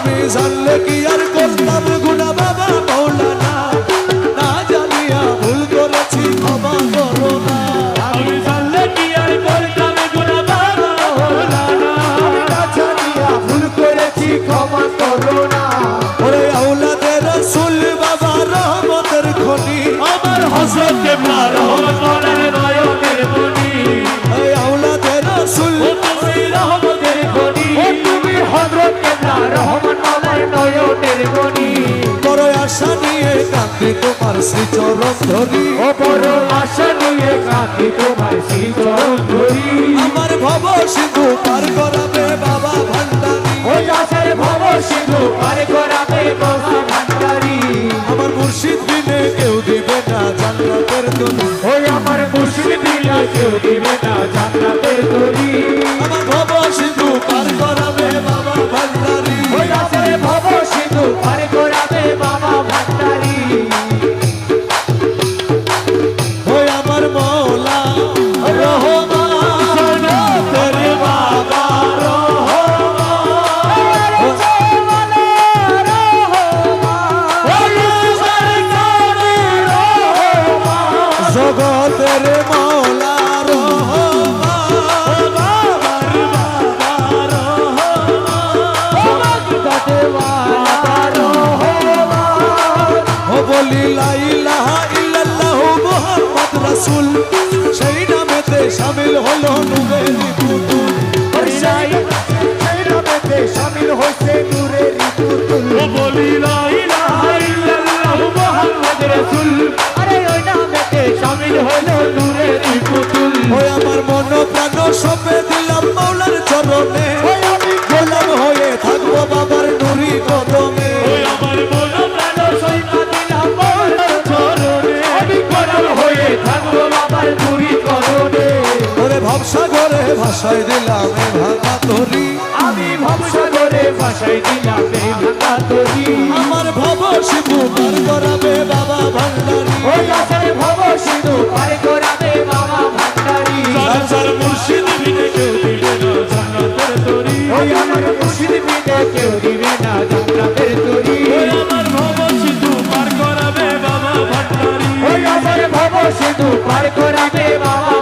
আমি জানলে কি আর করতাম গুনা বাবা মৌলানা, না জানিয়া ভুল করেছি ক্ষমা করো না। আমি জানলে কি আর করতাম গুনাহ বাবা মৌলানা, আমি না জানিয়া ভুল করেছি ক্ষমা করো না। ওরে আওলাদে রাসূল বাবা রহমতের খনি, আমার হযরত কেবলা রহমত করার নয়নের মনি। এই আওলাদে রাসূল ও তুমি রহমতের খনি, ও তুমি হযরত কেবলা রহমান মাওলার নয়নের মনি। বড় আশা নিয়ে কান্দি তোমার শ্রীচরণ ধরি, ও বড় আশা নিয়ে কাঁদি তোমার শ্রীচরণ ধরি। আমার ভব সিন্ধু পার করাবে বাবা ভান্ডারী, ও আশার ভব সিন্ধু পার করাবে বাবা ভান্ডারী। আমার মুর্শিদ বিনে কেউ দিবে না জান্নাতের তরি, ওই আমার মুর্শিদ বিনা কেউ দিবে না জান্নাতের তরি। আমার ভব সিন্ধু পার করাবে বাবা ভান্ডারী। ওই আশার ভব সিন্ধু পার করাবে বাবা ভান্ডারী। ওই আমার মৌলা রহমান তেরে বাবা জগতের মৌলা রহমান, বাবার বাবা রহমান। ও বলি লা ইলাহা ইল্লাল্লাহু মুহাম্মদ রাসূল, সেই নামেতে শামিল হলো নূরের পুতুল। শামিল হয়েছে নূরের পুতুল। ও বলি লা ইলাহা ইল্লাল্লাহ মুহাম্মদ রাসূল, আরে ওই নামেতে শামিল হলো নূরের পুতুল। ওই আমার মন প্রাণ সপে দিলাম মাওলার চরণে, গোলাম হয়ে থাকবো বাবার নুরি কদমে। ওই আমার মন প্রাণ সইমা দিলাম মৌলার চরণে, আমি গোলাম হয়ে থাকবো বাবার নূরি করণে। ওরে ভবসাগরে ভাসায় দিলাম এ ভাঙা তরি, আমি ভবসাগরে ভাসাই দিলাম এই ভাঙা তরি। আমার ভব সিন্ধু পার করাবে বাবা ভান্ডারী। ওই আশার ভব সিন্ধু পার করাবে বাবা ভান্ডারী। সার মুর্শিদ বিনে কেউ দিবে না জান্নাতের তরি। ওই আমার মুর্শিদ বিনে কেউ দিবে না জান্নাতের তরি। ওই আমার ভব সিন্ধু পার করাবে বাবা ভান্ডারী। ওই আশার ভব সিন্ধু পার করাবে বাবা